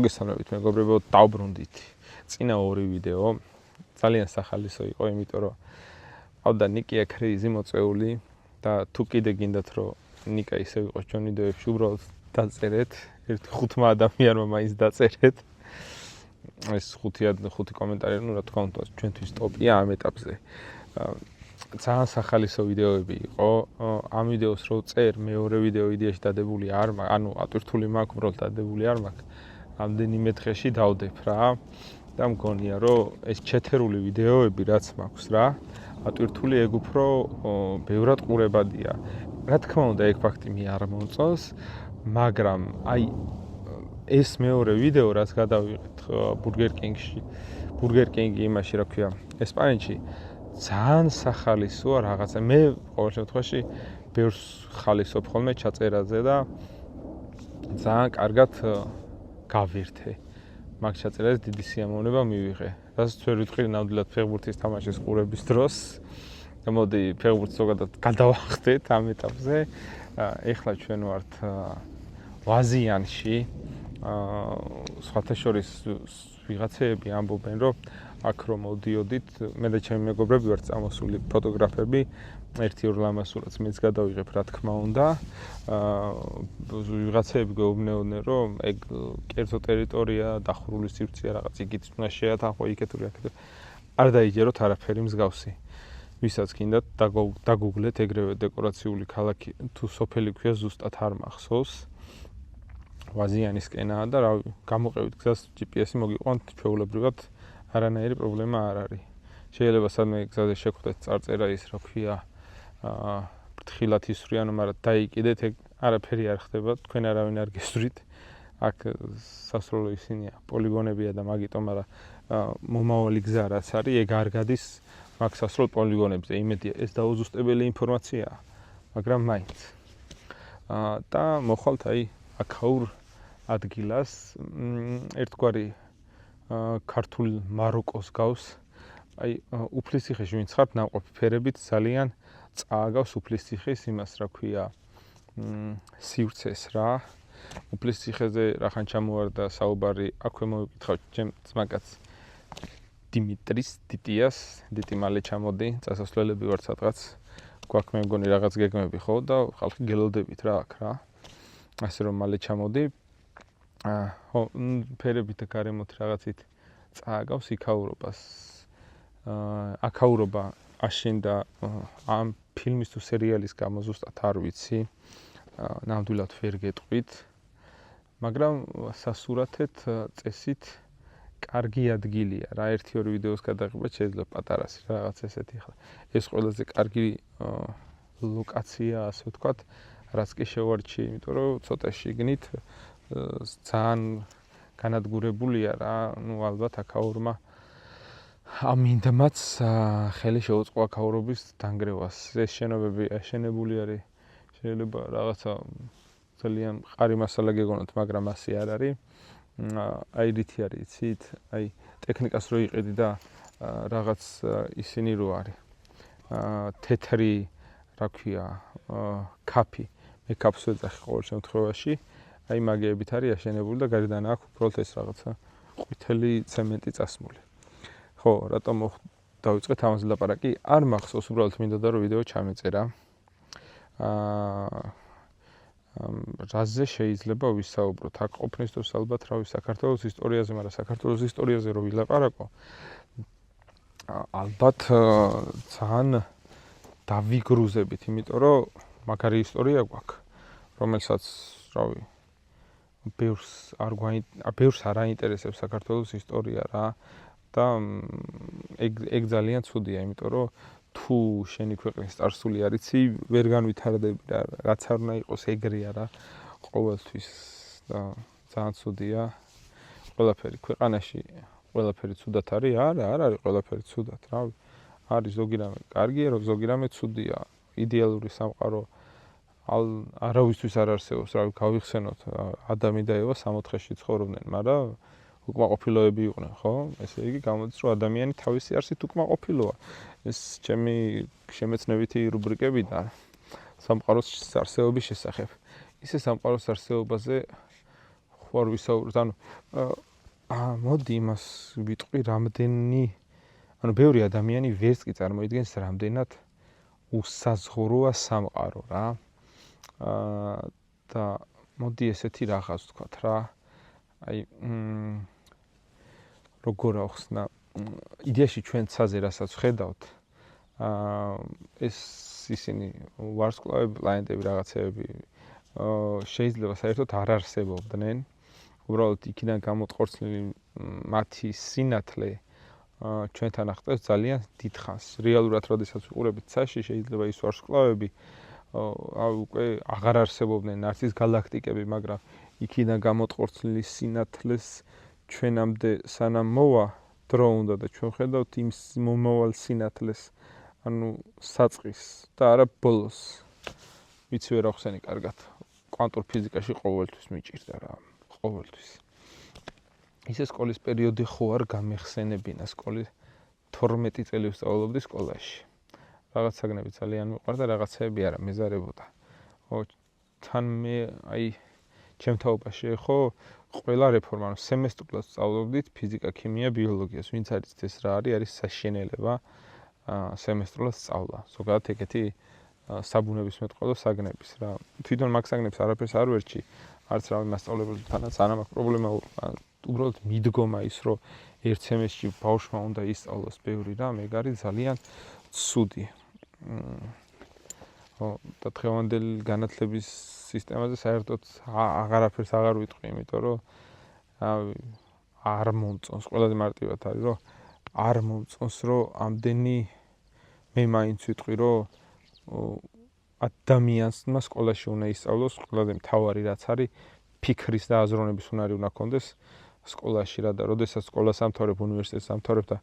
მოგესალმებით მეგობრებო, დავბრუნდით. წინა ორი ვიდეო ძალიან სახალისო იყო, იმიტომ რომ ყავდა ნიკია კრეიზი მოწეული და თუ კიდე გინდათ რომ ნიკა ისე იყოს ჩვენ ვიდეოებში, უბრალოდ დაწერეთ, ერთი 5 ადამიანმა მაინც დაწერეთ. ეს 5 კომენტარი, რა თქმა უნდა, ჩვენთვის ტოპია ამ ეტაპზე. ძალიან სახალისო ვიდეოები იყო. ამ ვიდეოს რო წერ, მეორე ვიდეო იდეაში დადებული არ მაქვს, ანუ ატვირთული მაქვს, უბრალოდ დადებული არ მაქვს. რამდენიმე დღეში დავდებ რა და მგონია რომ ეს ჩეთერული ვიდეოები რაც მაქვს რა ატვირთული ეგ უფრო ბევრად ყურებადია. რა თქმა უნდა ეგ ფაქტი მე არ მომწონს, მაგრამ აი ეს მეორე ვიდეო რაც გადავიღეთ ბურგერ კინგი იმაში რა ქვია ესპანეთში ძალიან სახალისოა რაღაცა. მე ყოველ შემთხვევაში ბევრს ხალისობ ხოლმე ჩაწერაზე და ძალიან კარგად გავირთე. მაგ ჩაწერაზე დიდი სიამოვნება მივიღე. რასაც ვერ ვიტყვი ნამდვილად ფეხბურთის თამაშის ყურების დროს. და მოდი ფეხბურთს ზოგადად გადავახდეთ ამ ეტაპზე. ეხლა ჩვენ ვართ ვაზიანში. სხვათა შორის ვიღაცეები ამბობენ რომ აქ რომ მოდიოდით, მე და ჩემი მეგობრები ვართ წამოსული ფოტოგრაფები. ერთი-ორ ლამაზურაც მეც გადავიღებ რა თქმა უნდა. ვიღაცეები გვეუბნეოდნენ რომ ეგ კერძო ტერიტორია, დახურული სივრცეა, რაღაც იქით უნდა შეათანხო იქეთ თუ აქეთ. არ დაიჯეროთ არაფერი მსგავსი. ვისაც გინდათ დაგუგლეთ ეგრევე დეკორაციული ქალაქი თუ სოფელი ქვია ზუსტად არ მახსოვს. ვაზიანისკენაა და რავი, გამოყევით გზას GPS-ი მოგიყვანთ, ჩვეულებრივად არანაირი პრობლემა არ არის. შეიძლება სადმე გზაზე შეგხვდეთ წარწერა ის რა ქვია ფრთხილად ისვრიანო, მაგრამ დაიკიდეთ, ეგ არაფერი არ ხდება, თქვენ არავინ არ გესვრით. აქ სასროლო ისინია, პოლიგონებია და მაგიტომ, მაგრამ მომავალი გზა რაც არის, ეგ არ გადის მაგ სასროლ პოლიგონებზე. იმედია ეს დაუზუსტებელი ინფორმაციაა, მაგრამ მაინც. და მოხვალთ აი აქაურ ადგილას, ერთგვარი ქართულ მაროკოს გავს. აი უფლისციხეში ვინც ხართ ნაყოფი ფერებით ძალიან წააგავს უფლისციხის იმას რა ქვია სივრცეს რა. უფლისციხეზე რახან ჩამოვარდა საუბარი, აქვე მოვიკითხავ ჩემ ძმაკაც დიმიტრის დიტიას, დიტი მალე ჩამოდი, წასასვლელები ვარ სადღაც. გვაქვს მე მგონი რაღაც გეგმები ხო და ხალხი გელოდებით რა აქ რა. ასე რომ მალე ჩამოდი. ხო, ფერებით და გარემოთ რაღაცით წააგავს იქაურობას. აქაურობა აშენდა ამ ფილმის თუ სერიალის გამო ზუსტად არ ვიცი. ნამდვილად ვერ გეტყვით. მაგრამ სასურათეთ წესით კარგი ადგილია რა. 1-2 ვიდეოს გადაღება შეიძლება პატარას რაღაც ესეთი ხა. ეს ყველაზე კარგი ლოკაცია, ასე ვთქვათ, რაც კი შევარჩიე, იმიტომ რომ ცოტა შიგნით ძალიან განადგურებულია რა. ნუ ალბათ აქაურმა ამინდმაც ხელი შეუწყო აქაურობის დანგრევას. ეს შენობები აშენებული არის. შეიძლება რაღაცა ძალიან მყარი მასალა გეგონოთ, მაგრამ ასე არ არის. აი რითი არის, იცით? აი ტექნიკას რო იყედი და რაღაც ისინი რო არის. თეთრი, რა ქვია, კაფი. მე კაფს ვეძახი ყოველ შემთხვევაში. აი მაგეებით არის აშენებული და გარედან აქვს უბრალოდ ეს რაღაცა ყვითელი ცემენტი წასმული. ხო, რატომ დავიწყეთ ამაზე ლაპარაკი? არ მახსოვს, უბრალოდ მინდოდა რომ ვიდეო ჩამეწერა. რაზე შეიძლება ვისაუბროთ? აქ ყოფნის დროს ალბათ რავი საქართველოს ისტორიაზე, მაგრამ საქართველოს ისტორიაზე რო ვილაპარაკო, ალბათ ძალიან დავიგრუზებით, იმიტომ რომ მაგარი ისტორია გვაქვს, რომელსაც რავი ბევრს არ აინტერესებს საქართველოს ისტორია რა და ეგ ძალიან ცუდია, იმიტომ რომ თუ შენი ქვეყნის წარსული არ იცი, ვერ განვითარდები რა, რაც არ უნდა იყოს ეგრეა რა ყოველთვის და ძალიან ცუდია. ყველაფერი ქვეყანაში, ყველაფერი ცუდად არის? არა, არ არის ყველაფერი ცუდად, რავი. არის ზოგი რამე კარგია, ზოგი რამე ცუდია. იდეალური სამყარო არავისთვის არ არსებობს, რავი, გავიხსენოთ, ადამი და ევა 60-ში ცხოვრობდნენ, მაგრამ უკმაყოფილოები იყვნენ, ხო? ესე იგი გამოდის, რომ ადამიანი თავისი არსით უკმაყოფილოა. ეს ჩემი შემეცნებითი რუბრიკებიდან სამყაროს არსებობის შესახებ. ისე სამყაროს არსებობაზე თუ არ ვისაუბროთ, მოდი იმას ვიტყვი, რამდენი ბევრი ადამიანი ვერც კი წარმოიდგენს, რამდენად უსაზღვროა სამყარო რა. და მოდი ესეთი რაღაც ვთქვათ რა. აი როგორ ახსნა, იდეაში ჩვენ ცაზე რასაც ვხედავთ, ეს ისინი ვარსკვლავები, პლანეტები, რაღაცეები შეიძლება საერთოდ არ არსებობდნენ. უბრალოდ იქიდან გამოწყორცლილი მათი სინათლე ჩვენთან ახტევს ძალიან დიდხანს. რეალურად, როდესაც ვიყურებით ცაში, შეიძლება ის ვარსკვლავები უკვე აღარ არსებობდნენ, არც ის გალაქტიკები, მაგრამ იქიდან გამოწყორცლილი სინათლეს ჩვენამდე სანამ მოვა დრო უნდა და ჩვენ ხედავთ იმ მომავალ სინათლეს, საწყის და არა ბოლოს. ვიცი ვერ ახსენი კარგად. კვანტურ ფიზიკაში ყოველთვის მიჭირდა რა, ყოველთვის. ისე სკოლის პერიოდი ხო არ გამეხსენებინა, სკოლის 12 წელი ვსწავლობდი სკოლაში. რაღაც საგნები ძალიან მიყვარდა, რაღაცეები არა, მეზარებოდა. თან მე აი ჩემ თაობაში ხო ყველა რეფორმა, სემესტრულად ვსწავლობდით ფიზიკა, ქიმია, ბიოლოგიას. ვინც არის ეს რა არის სასშენელება სემესტრულად სწავლა. ზოგადად ეგეთი საბუნებისმეტყველო საგნების რა. თვითონ მაგ საგნებს არაფერს არ ვერჩი, არც რა მასწავლებელთანაც არ მაქვს პრობლემა. უბრალოდ მიდგომა ის, რომ ერთ სემესტრში ბავშვმა უნდა ისწავლოს ბევრი რამ, ეგ არის ძალიან ცუდი. და დღევანდელი განათლების სისტემაზე საერთოდ აღარაფერს აღარ ვიტყვი, იმიტომ რომ არ მომწონს, ყველაზე მარტივად არის, რომ არ მომწონს, რომ ამდენი მე მაინც ვიტყვი, რომ ადამიანმა სკოლაში უნდა ისწავლოს, ყველაზე მთავარი რაც არის, ფიქრის და აზროვნების უნარი უნდა ჰქონდეს სკოლაში რა და როდესაც სკოლას ამთავრებ, უნივერსიტეტს ამთავრებ და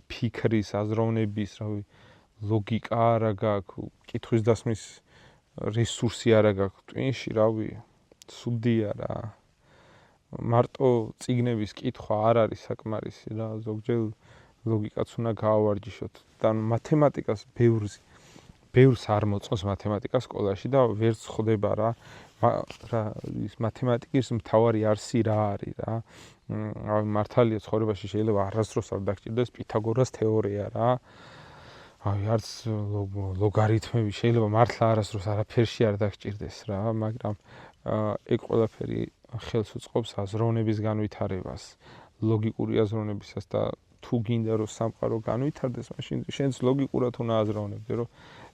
ფიქრის, აზროვნების, ლოგიკა არა გაქვს, კითხვის დასმის რესურსი არა გაქვს ტვინში, ცუდია რა. მარტო წიგნების კითხვა არ არის საკმარისი რა, ზოგჯერ ლოგიკაც უნდა გაავარჯიშოთ. და მათემატიკას ბევრს არ მოწონს მათემატიკა სკოლაში და ვერც ხვდება რა. ის მათემატიკის მთავარი არსი რა არის რა. მართალია ცხოვრებაში შეიძლება არასდროს არ დაგჭირდეს პითაგორას თეორია რა. არც ლოგარითმები შეიძლება მართლა არასდროს არაფერში არ დაგჭირდეს რა, მაგრამ ეგ ყველაფერი ხელს უწყობს აზროვნების განვითარებას, ლოგიკური აზროვნებისას და თუ გინდა რომ სამყარო განვითარდეს, მაშინ შენც ლოგიკურად უნდა აზროვნებდე, რომ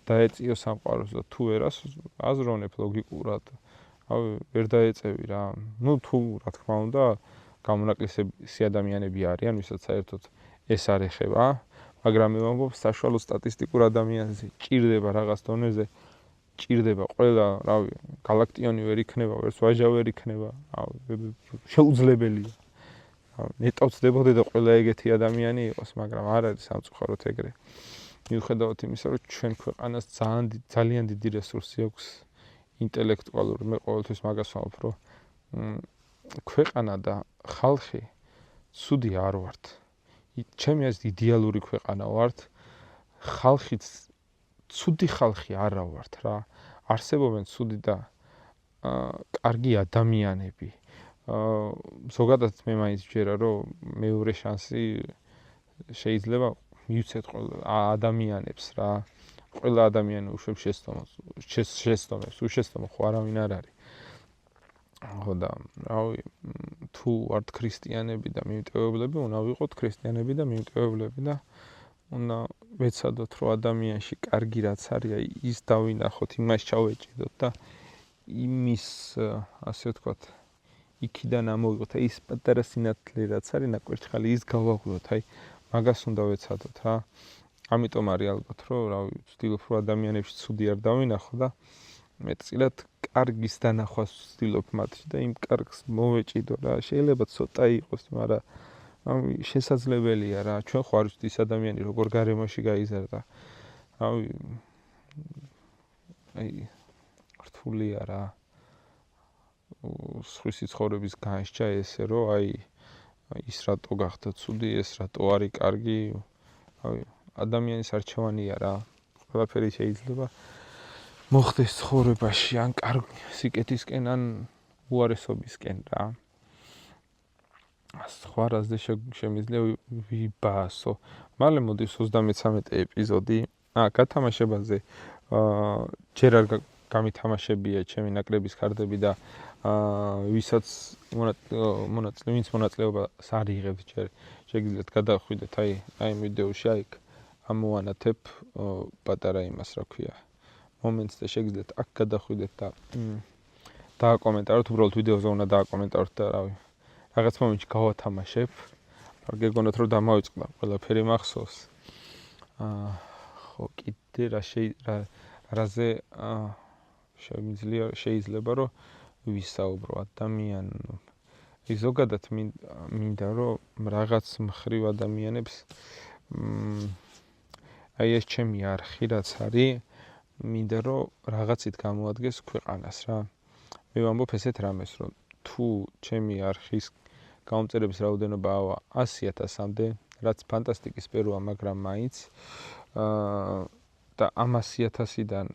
დაეწიო სამყაროს და თუ ვერას აზროვნებ ლოგიკურად, ვერ დაეწევი რა. თუ რა თქმა უნდა, გამონაკლისი ადამიანები არიან, ვისაც საერთოდ ეს არ ეხება, მაგრამ მე ვამბობ, საშუალო სტატისტიკურ ადამიანზე ჭირდება რაღაც დონეზე, ჭირდება ყველა, გალაქტიონი ვერ იქნება, ვერც ვაჟა ვერ იქნება, შეუძლებელია. ნეტავ ვწდებოდი და ყველა ეგეთი ადამიანი იყოს, მაგრამ არ არის სამწუხაროდ ეგრე. მიუხედავად იმისა, რომ ჩვენ ქვეყანას ძალიან დიდი რესურსი აქვს ინტელექტუალური, მე ყოველთვის მაგას ვამბობ, რომ ქვეყანა და ხალხი ცუდი არ ვართ. ჩემი აზრით იდეალური ქვეყანა ვართ, ხალხიც ცუდი ხალხი არა ვართ რა. არსებობენ ცუდი და კარგი ადამიანები. ზოგადად მე მაინც ვჯერა, რომ მეორე შანსი შეიძლება მივცეთ ადამიანებს რა. ყველა ადამიანი უშვებს შეცდომებს, უშეცდომო ხო არავინ არ არის. ხო და თუ ვართ ქრისტიანები და მიმტევებლები, უნდა ვიყოთ ქრისტიანები და მიმტევებლები და უნდა ვეცადოთ, რომ ადამიანში კარგი რაც არის, ის დავინახოთ, იმას ჩავეჭიდოთ და იმის, ასე ვთქვათ, იქიდან ამოვიღოთ, ის პატარა სინათლე რაც არის ნაკვერცხალი, ის გავაღვიოთ, მაგას უნდა ვეცადოთ რა. ამიტომ არის ალბათ, რომ ვცდილობ, რომ ადამიანებში ცუდი არ დავინახო და მეტწილად კარგის დანახვას ვცდილობ მათში და იმ კარგს მოვეჭიდო რა. შეიძლება ცოტა იყოს, მაგრამ შესაძლებელია რა. ჩვენ ხო არ ვიცით ის ადამიანი როგორ გარემოში გაიზარდა. რთულია რა. სხვისი ცხოვრების განსჯა ესე, რომ ის რატო გახდა ცუდი, ეს რატო არის კარგი. ადამიანის არჩევანია რა. ყველაფერი შეიძლება მოხდეს ცხოვრებაში, ან კარგი სიკეთისკენ, ან უარესობისკენ რა. სხვა რაზე შემიძლია ვიბაასო. მალე მოდის 33 ეპიზოდი. გათამაშებაზე ჯერ არ გამითამაშებია ჩემი ნაკრების კარტები და ვისაც ვინც მონაწილეობას არ იღებს ჯერ შეგიძლიათ გადახვიდეთ აი ვიდეოში აიქ ამოვანათებ პატარა იმას რა ქვია მომენტს და შეგიძლიათ აქ გადახვიდეთ და დააკომენტაროთ უბრალოდ ვიდეოზე უნდა დააკომენტაროთ და რავი რაღაც მომენტში გავათამაშებ არ გეგონათ რომ დამავიწყდა ყველაფერი მახსოვს ხო კიდე რაზე შეიძლება რომ ვისაუბრო ადამიანს ზოგადად მინდა რომ რაღაც მხრივ ადამიანებს აი ეს ჩემი არხი რაც არის მინდა რომ რაღაცით გამოადგეს ქვეყანას რა მე ვამბობ ესეთ რამეს რომ თუ ჩემი არხის გამომწერების რაოდენობაა 100,000-მდე რაც ფანტასტიკის სფეროა მაგრამ მაინც და ამ 100,000-დან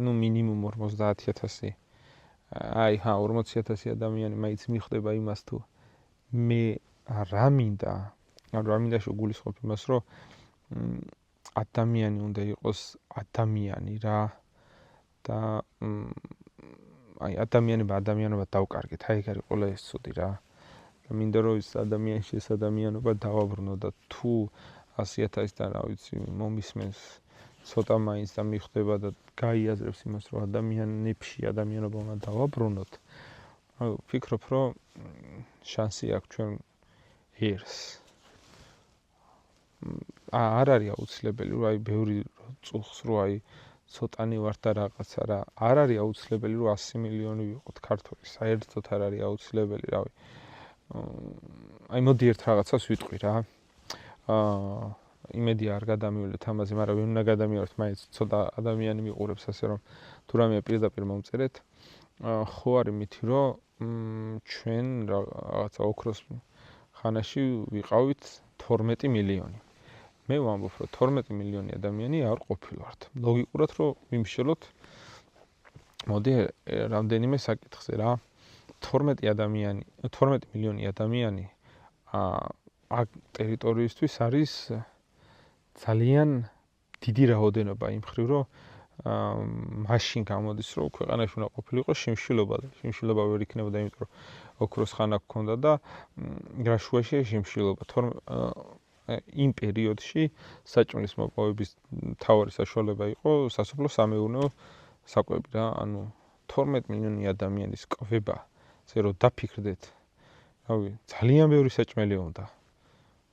ну მინიმუმ 50,000 აი 40,000 ადამიანი მაინც მიხვდება იმას თუ მე რა მინდა შეგულისხმობ იმას რომ ადამიანი უნდა იყოს ადამიანი რა და აი ადამიანობა დავკარგეთ აი ეგ არის ყველა ეს ცუდი რა და მინდა რომ ის ადამიანში ეს ადამიანობა დავაბრუნო და თუ 100,000-დან რა ვიცი მომისმენს ცოტა მაინც და მიხვდება და გაიაზრებს იმას რომ ადამიანებში ადამიანობა უნდა დავაბრუნოთ ვფიქრობ რომ შანსი აქვს ჩვენ ერს არ არის აუცილებელი რომ აი ბევრი წუხს რო აი ცოტანი ვარ და რაღაცა რა არ არის აუცილებელი რომ 100 მილიონი ვიყოთ ქართველი საერთოდ არ არის აუცილებელი რავი აი მოდი ერთ რაღაცას ვიტყვი რა იმედი არ გადამივლეთ ამაზე მაგრამ ვინ უნდა გადამივლოთ მაინც ცოტა ადამიანი მიყურებს ასე რომ თუ რამე პირდაპირ მომწერეთ ხო არის მითი რომ ჩვენ რაღაცა ოქროს ხანაში ვიყავით 12 მილიონი მე ვამბობ რომ 12 მილიონი ადამიანი არ ყოფილვართ ლოგიკურად რომ ვიმშელოთ მოდი რამდენიმე საკითხზე რა 12 მილიონი ადამიანი აქ ტერიტორიისთვის არის ძალიან დიდი რაოდენობა იმ ხრივ რომ მაშინ გამოდის რომ ქვეყანაში უნდა ყოფილიყო შიმშილობა და შიმშილობა ვერ იქნებოდა იმიტომ რომ ოქროს ხანა გქონდა და გრაშუაში შიმშილობა იმ პერიოდში საჭმლის მოპოვების მთავარი საშუალება იყო სასოფლო-სამეურნეო საკვები რა ანუ 12 მილიონი ადამიანის კვება ზე რომ დაფიქრდეთ რავი ძალიან ბევრი საჭმელი უნდა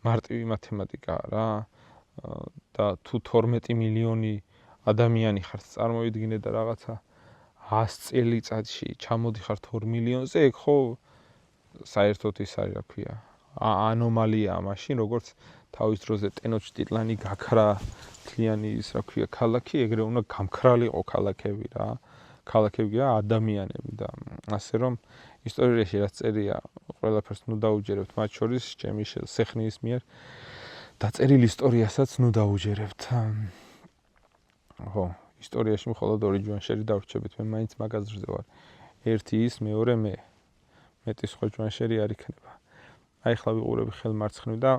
მარტივი მათემატიკაა რა და თუ 12 მილიონი ადამიანი ხართ წარმოიდგინეთ და რაღაცა 100 წელიწადში ჩამოდიხართ 2 მილიონზე ეგ ხო საერთოდ ის არის რა ქვია ანომალიაა მაშინ როგორც თავის დროზე ტენოჩტიტლანი გაქრა თლიანი ის რა ქვია ქალაქი ეგრე უნდა გამქრალიყო ქალაქები რა ქალაქები ადამიანები და ასე რომ ისტორიაში რაც წერია ყველაფერს ნუ დაუჯერებთ მათ შორის ჩემი სეხნიის მიერ დაწერილ ისტორიასაც ნუ დაუჯერებთ ხო ისტორიაში მხოლოდ ორი ჯვანშერი დავრჩებით მე მაინც მაგაზრზე ვარ ერთი ის მეორე მე მეტი სხვა ჯვანშერი არ იქნება აი ხლა ვიყურები ხელმარცხნივ და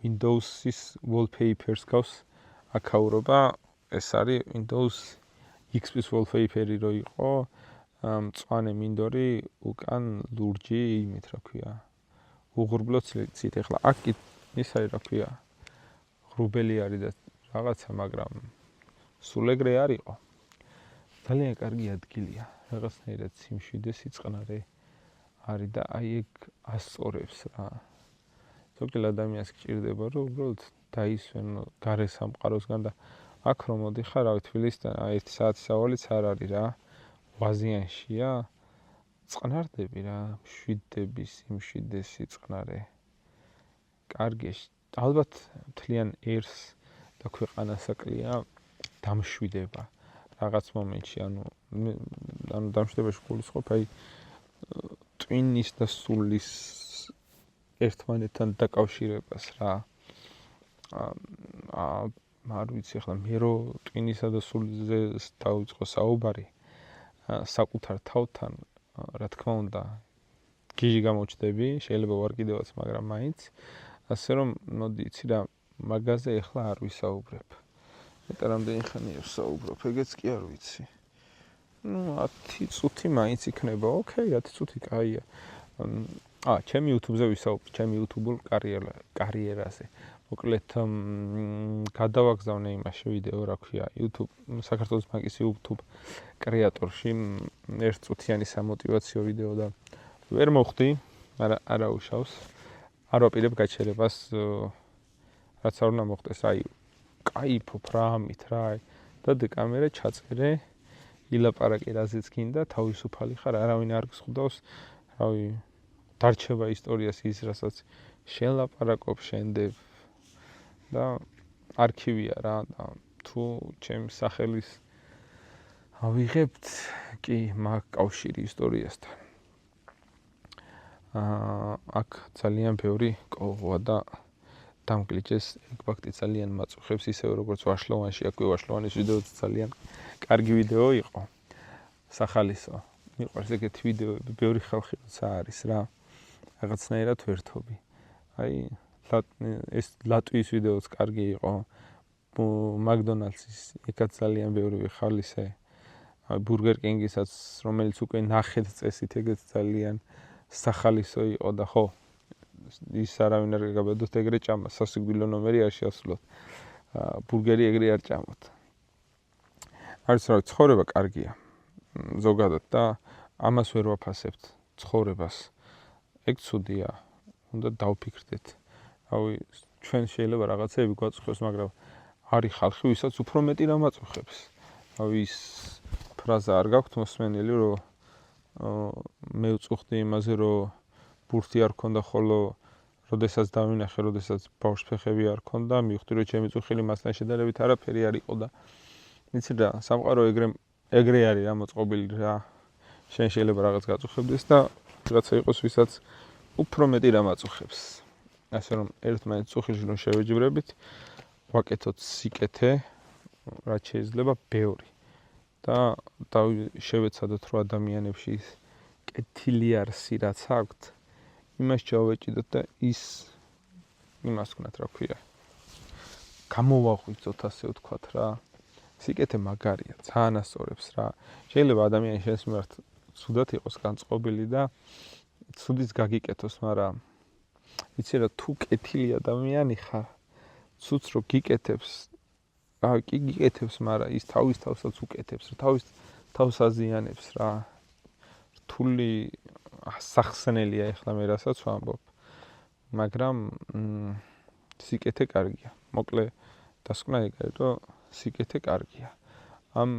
Windows-ის wallpaper-ს გავს აკაურობა ეს არის Windows XP-ის wallpaper-ი რო იყო მწვანე მინდორი უკან ლურჯი იმით რა ქვია უღრუბლო ცით ეხლა აქ ის არის რა ქვია ღრუბელი არის და რაღაცა მაგრამ სულ ეგრე არ იყო ძალიან კარგი ადგილია რაღაცნაირად სიმშვიდე სიწყნარე არის და აი ეგ ასწორებს რა ზოგადად ადამიანს გჭირდება რომ უბრალოდ დაისვენო გარე სამყაროსგან და აქ რომ მოდიხარ რავი თბილისიდან 1 საათის ავალიც არ არის რა ვაზიანშია წყნარდები რა მშვიდები სიმშვიდესი წყნარე კარგი ალბათ მთლიან ერს და ქვეყანას აკლია დამშვიდება რაღაც მომენტში ანუ დამშვიდებაში გულისხმობ აი ტვინის და სულის ერთმანეთთან დაკავშირებას რა არ ვიცი ახლა მე რო ტვინისა და სულზე დავიწყო საუბარი საკუთარ თავთან რა თქმა უნდა გიჟი გამოჩდები, შეიძლება ვარ კიდევაც, მაგრამ მაინც ასე რომ მოდი იცი რა მაგაზე ეხლა არ ვისაუბრებ. მეტად რამდენი ხანია ვსაუბრობ, ეგეც კი არ ვიცი. 10 წუთი მაინც იქნება. ოკეი, 10 წუთი კაია. ჩემი YouTube-ზე ვისაუბრებ, ჩემი YouTube-ულ კარიერაზე. მოკლედ გადავაგზავნე იმაში ვიდეო, რა ქვია, YouTube საქართველოს ბანკის YouTube კრეატორში ერთწუთიანი სამოტივაციო ვიდეო და ვერ მოხდი, მაგრამ არა უშავს. არ ვაპირებ გაჩერებას, რაც არ უნდა მოხდეს, აი, კაიფობ რა ამით რა, და კამერა ჩაწერე, ილაპარაკე რაზეც გინდა, თავისუფალი ხარ, არავინ არ გსხვდავს, რავი, დარჩება ისტორიას ის, რასაც შელაპარაკობ, შენდებ და არქივია რა, და თუ ჩემს სახელის ავიღებთ, კი, მაგ კავშირი ისტორიასთან. აქ ძალიან ბევრი კოლღოა და დამგლიჯეს, ეგ ფაქტი ძალიან მაწუხებს, ისევე როგორც ვაშლოვანში, აქვე ვაშლოვანის ვიდეოც ძალიან კარგი ვიდეო იყო. სახალისო, მიყვარს ეგეთი ვიდეოები, ბევრი ხალხი როცა არის რა, რაღაცნაირად ვერთობი. აი, ეს ლატვიის ვიდეოც კარგი იყო, მაკდონალდსის, ეგაც ძალიან ბევრი ვიხალისე. ბურგერ კინგისაც, რომელიც უკვე ნახეთ წესით, ეგეც ძალიან სახალისო იყო და ხო, ის არავინ არ გაგაბედოთ ეგრე ჭამა, სასიკვდილო ნომერი არ შეასრულოთ. ბურგერი ეგრე არ ჭამოთ. არის რა, ცხოვრება კარგია. ზოგადად და ამას ვერ ვაფასებთ ცხოვრებას. ეგ ცუდია. უნდა დავფიქრდეთ. რავი, ჩვენ შეიძლება რაღაცეები გვაწუხებს, მაგრამ არის ხალხი, ვისაც უფრო მეტი რა მაწუხებს. რავი, ის ფრაზა არ გაქვთ მოსმენილი, რომ მე ვწუხდი იმაზე, რომ ბურთი არ ქონდა, ხოლო როდესაც დავინახე, როდესაც ბავშვფეხები არ ქონდა, მივხვდი, რომ ჩემი წუხილი მასთან შედარებით არაფერი არ იყო და იცი რა, სამყარო ეგრე არის რა მოწყობილი რა. შენ შეიძლება რაღაც გაწუხებდეს და რაღაცა იყოს, ვისაც უფრო მეტი რა მაწუხებს. ასე რომ ერთმანეთს წუხილში რომ შევეჯიბრებით, ვაკეთოთ სიკეთე, რაც შეიძლება ბევრი. და შევეცადოთ, რომ ადამიანებში ის კეთილი არსი რაც აქვთ, იმას ჩავეჭიდოთ და იმას ვქნათ, რა ქვია, გამოვაღვიძოთ, ასე ვთქვათ რა. სიკეთე მაგარია, ძალიან ასწორებს რა. შეიძლება ადამიანი შენს მიმართ ცუდად იყოს განწყობილი და ცუდიც გაგიკეთოს, მაგრამ იცი რა, თუ კეთილი ადამიანი ხარ, ცუდს რო გიკეთებს, კი გიკეთებს, მაგრამ ის თავის თავსაც უკეთებს, თავის თავს აზიანებს რა. რთული სახსნელია ეხლა მე რასაც ვამბობ, მაგრამ სიკეთე კარგია. მოკლე დასკვნა ეგრე, რომ სიკეთე კარგია. ამ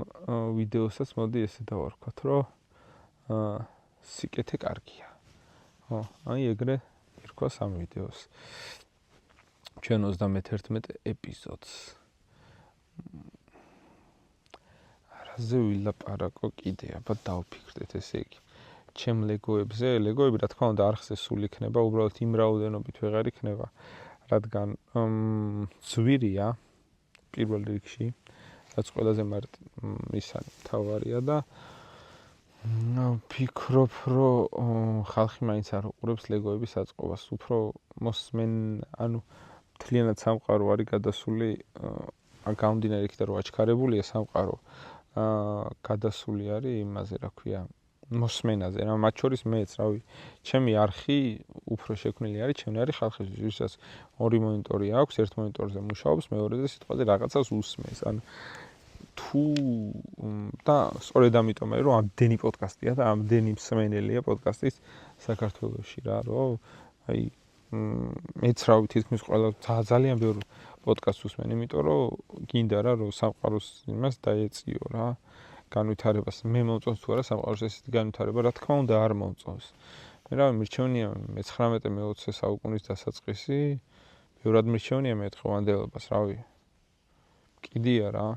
ვიდეოსაც მოდი ესე დავარქვათ, რომ სიკეთე კარგია. ხო, აი ეგრე ერქვა ამ ვიდეოს. ჩვენ 31 ეპიზოდს. არაზე ვილაპარაკო კიდე, აბა დავფიქრდეთ, ესე იგი. ჩემ ლეგოებზე, ლეგოები რა თქმა უნდა არხზე სულ იქნება, უბრალოდ იმ რაოდენობით ვეღარ იქნება, რადგან ძვირია პირველ რიგში, რაც ყველაზე ისანი მთავარია და ვფიქრობ, რომ ხალხი მაინც არ უყურებს ლეგოების აწყობას, უფრო მოსმენ, ანუ მთლიანად სამყარო არის გადასული, გამომდინარე იქიდან, რომ აჩქარებულია სამყარო, გადასული არის იმაზე, რა ქვია, მოსმენაზე, რა, მათ შორის მეც, რავი, ჩემი არხი უფრო შექმნილი არის, ჩემი არის ხალხისთვის, ვისაც ორი მონიტორი აქვს, ერთ მონიტორზე მუშაობს, მეორეზე სიტყვაზე რაღაცას უსმენს, ან თუ და სწორედ ამიტომ არის, რომ ამდენი პოდკასტია და ამდენი მსმენელია პოდკასტის საქართველოში რა, რომ აი მეც რავი, თითქმის ყველა ძალიან ბევრი პოდკასტს უსმენ, იმიტომ რომ გინდა რა, რომ სამყაროს იმას დაეწიო რა. განვითარებას მე მომწონს თუ არა სამყაროს ესეთი განვითარება, რა თქმა უნდა არ მომწონს. მე რა მირჩევნია მე-19-მე-20 საუკუნის დასაწყისი, ბევრად მირჩევნია მე დღევანდელობას, რავი. კიდია რა.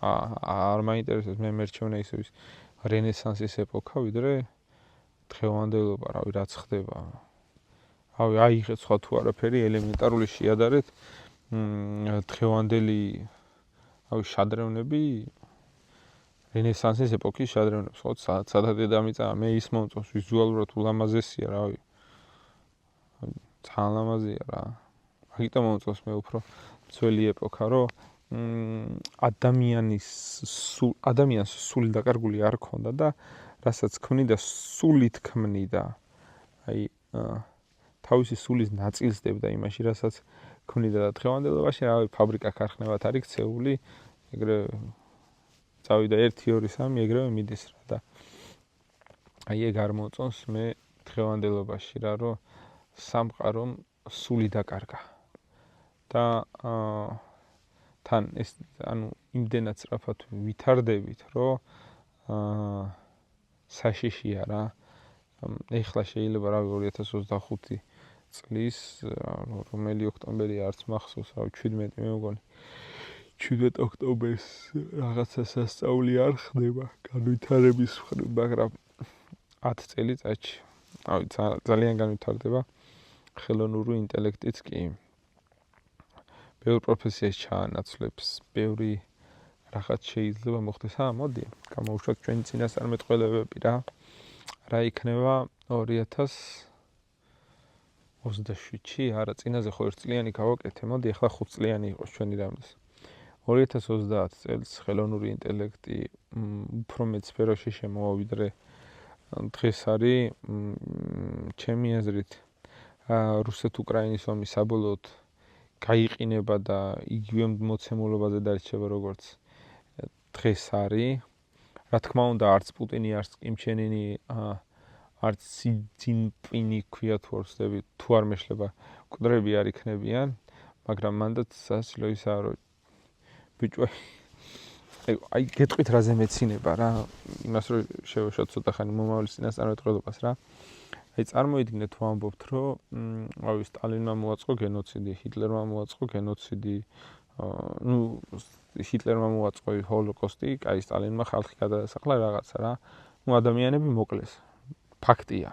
არ მაინტერესებს მე მერჩევნია ისე რენესანსის ეპოქა, ვიდრე დღევანდელობა, რავი, რაც ხდება. რავი, აიღეთ სხვა თუ არაფერი, ელემენტარული შეადარეთ დღევანდელი რავი შადრევნები რენესანსის ეპოქის შადრევნებს, ხო, სადა დედამიწა, მე ის მომწონს, ვიზუალურად ულამაზესია, რავი. ძალიან ლამაზია რა. მაგიტომ მომწონს მე უფრო ძველი ეპოქა, რომ ადამიანს სული დაკარგული არ ქონდა და რასაც ქმნიდა სულით ქმნიდა. აი თავისი სულის ნაწილს დებდა იმაში, რასაც ქმნიდა და დღევანდელობაში რავი ფაბრიკა ქარხნებად არის ქცეული, ეგრე წავიდა 1 2 3 ეგრევე მიდის რა და აი ეგ არ მოწონს მე დღევანდელობაში რა რომ სამყარომ სული დაკარგა და თან ეს ანუ იმდენად სწრაფად ვითარდებით რომ საშიშია რა ეხლა შეიძლება რა 2025 წლის რომელი ოქტომბერი არც მახსოვს რა 17 მე მგონი 17 ოქტომბერს რაღაცა სასწაული არ ხდება განვითარების მხრივ, მაგრამ 10 წელიწადში ძალიან განვითარდება ხელოვნური ინტელექტიც კი. ბევრ პროფესიას ჩაანაცვლებს, ბევრი რაღაც შეიძლება მოხდეს. მოდი, გამოვუშვათ ჩვენი წინასწარმეტყველებები რა. რა იქნება 2027-ში? არა, წინაზე ხო 1 წლიანი გავაკეთე. მოდი, ახლა 5 წლიანი იყოს ჩვენი რამეს. 2030 წელს ხელოვნური ინტელექტი უფრო მეც სფეროში შემოვიდრე დღეს არის ჩემი აზრით რუსეთ-უკრაინის ომი საბოლოოდ გაიყინება და იგივე მოცემულობაზე დარჩება როგორც დღეს არის. რა თქმა უნდა, არც პუტინი, არც კიმ ჩენ ენი, არც სი ძინპინი ქვია თუ არ ვცდები, თუ არ მეშლება მკვდრები არ იქნებიან, მაგრამ მანდაც სასილო ისაა რომ ბიჭო აი გეტყვით რაზე მეცინება რა იმას რომ შევეშოთ ცოტა ხანი მომავლის წინასწარმეტყველებას რა აი წარმოიდგინეთ თუ ამბობთ რომ აი სტალინმა მოაწყო გენოციდი ჰიტლერმა მოაწყო გენოციდი ნუ ჰიტლერმა მოაწყო ჰოლოკოსტი აი სტალინმა ხალხი გადაასახლა რაღაცა რა ნუ ადამიანები მოკლეს ფაქტია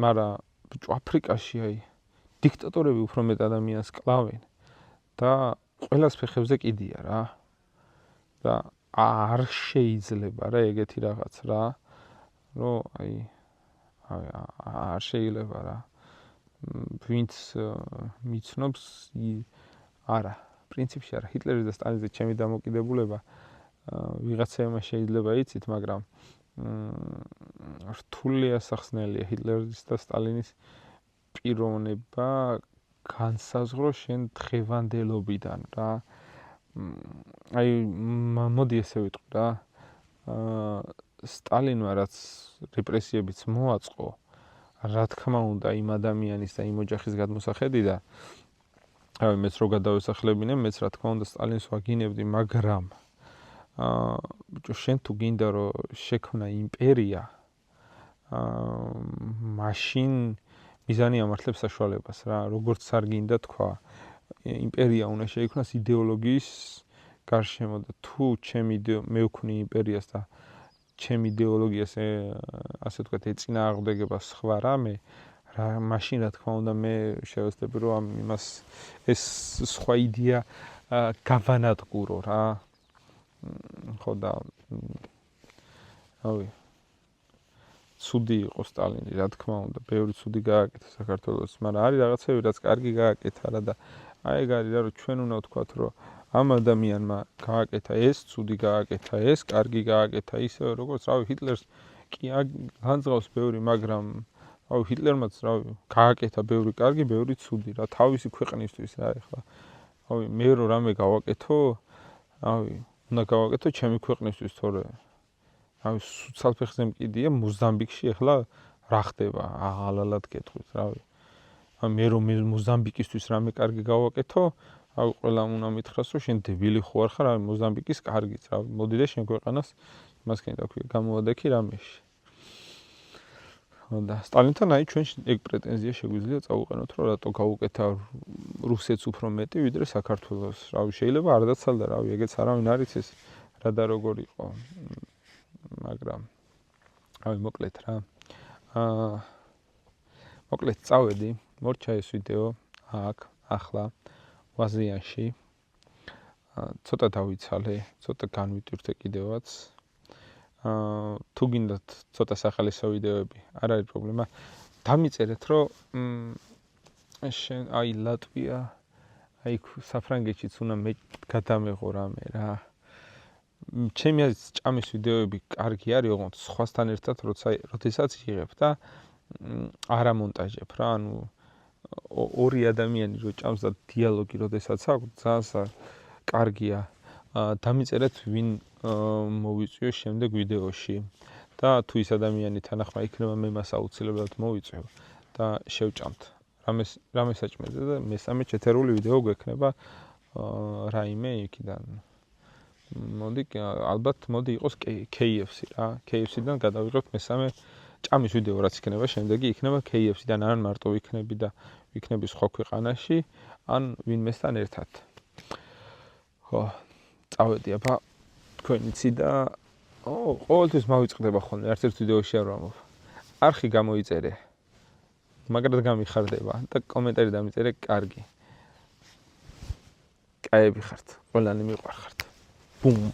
მაგრამ ბიჭო აფრიკაში აი დიქტატორები უფრო მეტ ადამიანს კლავენ და ყველას ფეხებზე კიდია რა და არ შეიძლება რა ეგეთი რაღაც რა რომ აი არ შეიძლება რა ვინც მიცნობს არა პრინციპში არა ჰიტლერის და სტალინის ჩემი დამოკიდებულება ვიღაცაებმა შეიძლება იცით მაგრამ რთული ასახსნელია ჰიტლერის და სტალინის პიროვნება განსაზღვრო შენ დღევანდელობიდან რა აი მოდი ესე ვიტყვი რა სტალინმა რაც რეპრესიებიც მოაწყო რა თქმა უნდა იმ ადამიანის და იმ ოჯახის გადმოსახედიდან აი მეც რო გადავესახლებინე მეც რა თქმა უნდა სტალინს ვაგინებდი მაგრამ ბიჭო შენ თუ გინდა რომ შექმნა იმპერია მაშინ მიზანი ამართლებს საშუალებას რა როგორც არ გინდა თქვა იმპერია უნდა შეიქმნას იდეოლოგიის გარშემო და თუ მე ვქვნი იმპერიას და ჩემ იდეოლოგიას ასე ვთქვათ ეწინააღმდეგება სხვა რამე რა მაშინ რა თქმა უნდა მე შევეცდები რომ იმას ეს სხვა იდეა გავანადგურო რა ხო და რავი ცუდი იყო სტალინი რა თქმა უნდა ბევრი ცუდი გააკეთა საქართველოს მაგრამ არის რაღაცები რაც კარგი გააკეთა რა და აი ეგ არის რა რომ ჩვენ უნდა ვთქვათ რომ ამ ადამიანმა გააკეთა ეს ცუდი გააკეთა ეს კარგი გააკეთა ისე როგორც რავი ჰიტლერს კი განძღავს ბევრი მაგრამ რავი ჰიტლერმაც რავი გააკეთა ბევრი კარგი ბევრი ცუდი რა თავისი ქვეყნისთვის რა ეხლა რავი მე რო რამე გავაკეთო რავი უნდა გავაკეთო ჩემი ქვეყნისთვის თორე რავი სუცალფეხზე მკიდია მოზამბიკში ეხლა რა ხდება აღალალად გეტყვით რავი მე რომ მოზამბიკისთვის რამე კარგი გავაკეთო აი ყველა უნდა მითხრას რომ შენ დებილი ხო არ ხარ აი მოზამბიკის კარგიც რა მოდი და შენ ქვეყანას იმასკენ დაქვია გამოვადექი რამეში და სტალინთან აი ჩვენ ეგ პრეტენზია შეგვიძლია წაუყენოთ რომ რატო გაუკეთა რუსეთს უფრო მეტი ვიდრე საქართველოს რავი შეიძლება არ დაცალდა რავი ეგეც არავინ არ იცის რა და როგორ იყო მაგრამ აი მოკლედ რა მოკლედ წავედი მორჩა ეს ვიდეო აქ ახლა ვაზიანში ცოტა დავიცალე, ცოტა განვიტვირთე კიდევაც თუ გინდათ ცოტა სახალისო ვიდეოები, არ არის პრობლემა. დამიწერეთ, რომ აი ლატვია, აი საფრანგეთშიც უნდა მე გადამეღო რამე რა. ჩემი აზრით ჭამის ვიდეოები კარგი არის, ოღონდ სხვასთან ერთად როდესაც იღებ და არ ამონტაჟებ რა, ანუ ორი ადამიანი რო ჭამს და დიალოგი როდესაც აქვს, ძალიან კარგია. დამიწერეთ ვინ მოვიწვიო შემდეგ ვიდეოში და თუ ის ადამიანი თანახმა იქნება მე მას აუცილებლად მოვიწვევ და შევჭამთ. რამე საჭმელზე და მესამე ჩეთერული ვიდეო გვექნება რაიმე იქიდან. მოდი ალბათ მოდი იყოს KFC რა. KFC-დან გადავიღებთ მესამე ჭამის ვიდეო რაც იქნება, შემდეგი იქნება KFC-დან ან მარტო ვიქნები და ვიქნები სხვა ქვეყანაში, ან ვინმესთან ერთად. ხო, წავედი აბა თქვენიცი და ყოველთვის მავიწყდება ხოლმე, არც ერთ ვიდეოში არ ვამბობ. არხი გამოიწერე. მაგრამ გამიხარდება და კომენტარი დამიწერე, კარგი. კაები ხართ, ყველანი მიყვარხართ. Boom.